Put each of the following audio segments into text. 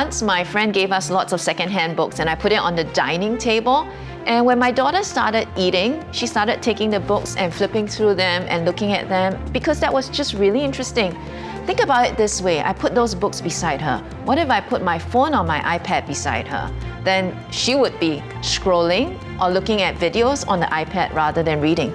Once my friend gave us lots of secondhand books and I put it on the dining table. And when my daughter started eating, she started taking the books and flipping through them and looking at them because that was just really interesting. Think about it this way, I put those books beside her. What if I put my phone or my iPad beside her? Then she would be scrolling or looking at videos on the iPad rather than reading.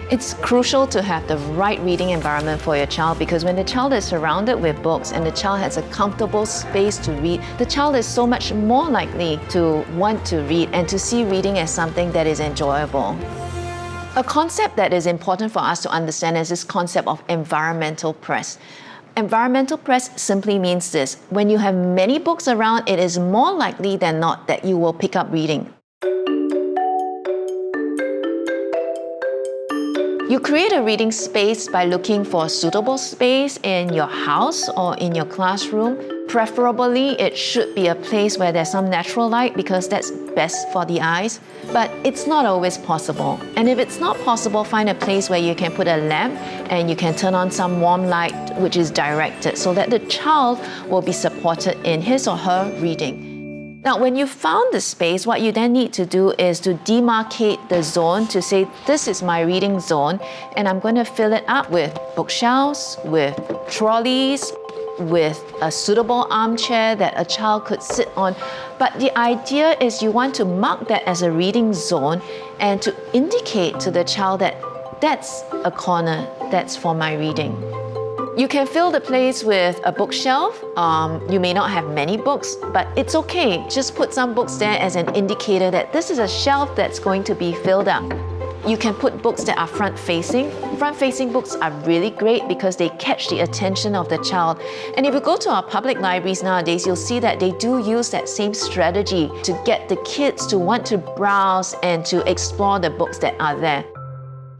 It's crucial to have the right reading environment for your child because when the child is surrounded with books and the child has a comfortable space to read, the child is so much more likely to want to read and to see reading as something that is enjoyable. A concept that is important for us to understand is this concept of environmental press. Environmental press simply means this: when you have many books around, it is more likely than not that you will pick up reading. You create a reading space by looking for a suitable space in your house or in your classroom. Preferably, it should be a place where there's some natural light because that's best for the eyes. But it's not always possible. And if it's not possible, find a place where you can put a lamp and you can turn on some warm light which is directed so that the child will be supported in his or her reading. Now, when you've found the space, what you then need to do is to demarcate the zone to say, this is my reading zone, and I'm going to fill it up with bookshelves, with trolleys, with a suitable armchair that a child could sit on. But the idea is you want to mark that as a reading zone and to indicate to the child that that's a corner that's for my reading. You can fill the place with a bookshelf. You may not have many books, but it's okay. Just put some books there as an indicator that this is a shelf that's going to be filled up. You can put books that are front-facing. Front-facing books are really great because they catch the attention of the child. And if you go to our public libraries nowadays, you'll see that they do use that same strategy to get the kids to want to browse and to explore the books that are there.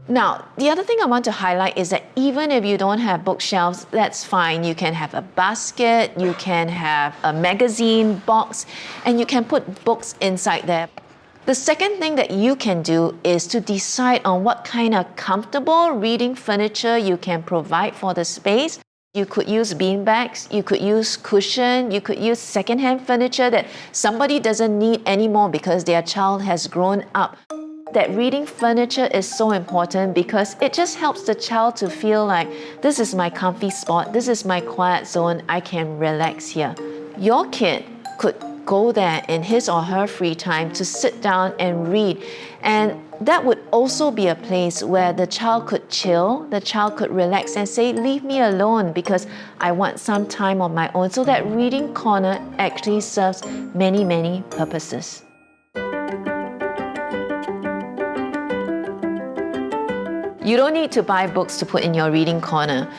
Now, the other thing I want to highlight is that even if you don't have bookshelves, that's fine. You can have a basket, you can have a magazine box, and you can put books inside there. The second thing that you can do is to decide on what kind of comfortable reading furniture you can provide for the space. You could use beanbags, you could use cushion, you could use secondhand furniture that somebody doesn't need anymore because their child has grown up. That reading furniture is so important because it just helps the child to feel like this is my comfy spot, this is my quiet zone, I can relax here. Your kid could go there in his or her free time to sit down and read. And that would also be a place where the child could chill, the child could relax and say, leave me alone because I want some time on my own. So that reading corner actually serves many, many purposes. You don't need to buy books to put in your reading corner.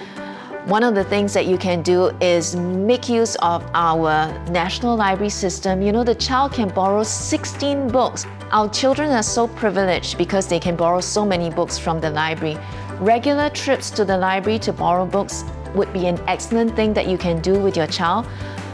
One of the things that you can do is make use of our National Library system. You know, the child can borrow 16 books. Our children are so privileged because they can borrow so many books from the library. Regular trips to the library to borrow books would be an excellent thing that you can do with your child.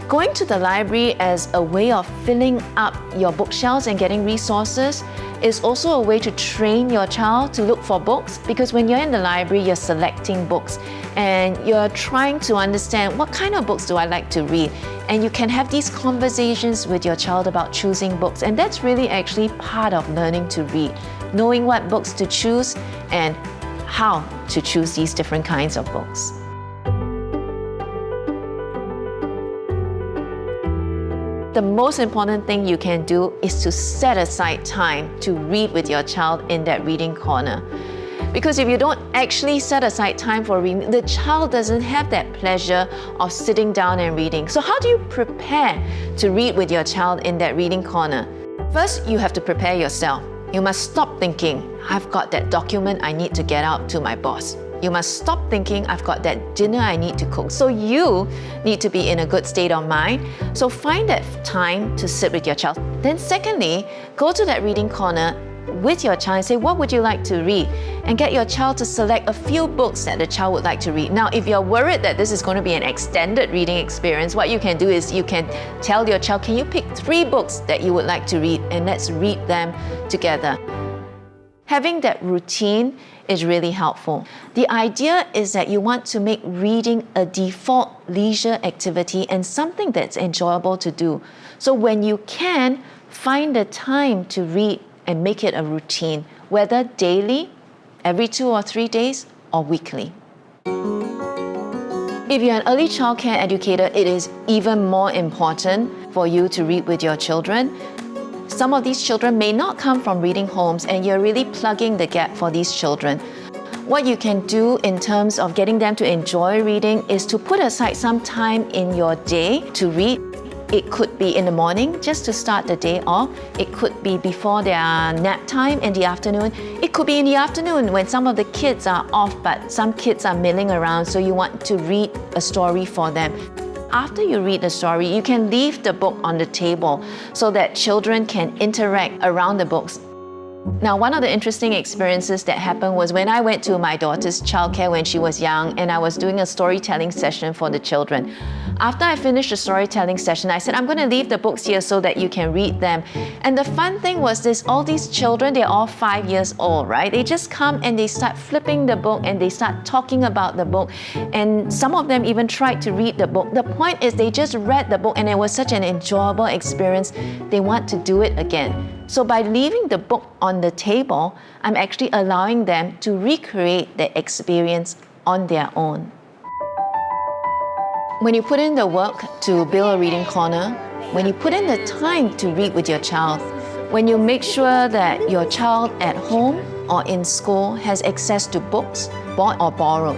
Going to the library as a way of filling up your bookshelves and getting resources is also a way to train your child to look for books, because when you're in the library, you're selecting books and you're trying to understand what kind of books do I like to read. And you can have these conversations with your child about choosing books, and that's really actually part of learning to read, knowing what books to choose and how to choose these different kinds of books. The most important thing you can do is to set aside time to read with your child in that reading corner. Because if you don't actually set aside time for reading, the child doesn't have that pleasure of sitting down and reading. So how do you prepare to read with your child in that reading corner? First, you have to prepare yourself. You must stop thinking, I've got that document I need to get out to my boss. You must stop thinking, I've got that dinner I need to cook. So you need to be in a good state of mind. So find that time to sit with your child. Then secondly, go to that reading corner with your child and say, what would you like to read? And get your child to select a few books that the child would like to read. Now, if you're worried that this is going to be an extended reading experience, what you can do is you can tell your child, can you pick 3 books that you would like to read, and let's read them together. Having that routine is really helpful. The idea is that you want to make reading a default leisure activity and something that's enjoyable to do. So when you can, find the time to read and make it a routine, whether daily, every 2 or 3 days, or weekly. If you're an early childcare educator, it is even more important for you to read with your children. Some of these children may not come from reading homes, and you're really plugging the gap for these children. What you can do in terms of getting them to enjoy reading is to put aside some time in your day to read. It could be in the morning, just to start the day off. It could be before their nap time in the afternoon. It could be in the afternoon when some of the kids are off, but some kids are milling around, so you want to read a story for them. After you read the story, you can leave the book on the table so that children can interact around the books. Now, one of the interesting experiences that happened was when I went to my daughter's childcare when she was young, and I was doing a storytelling session for the children. After I finished the storytelling session, I said, I'm going to leave the books here so that you can read them. And the fun thing was all these children, they're all 5 years old, right? They just come and they start flipping the book and they start talking about the book. And some of them even tried to read the book. The point is they just read the book and it was such an enjoyable experience. They want to do it again. So by leaving the book on the table, I'm actually allowing them to recreate the experience on their own. When you put in the work to build a reading corner, when you put in the time to read with your child, when you make sure that your child at home or in school has access to books, bought or borrowed,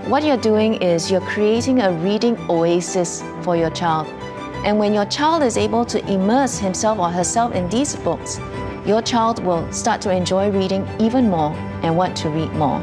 what you're doing is you're creating a reading oasis for your child. And when your child is able to immerse himself or herself in these books, your child will start to enjoy reading even more and want to read more.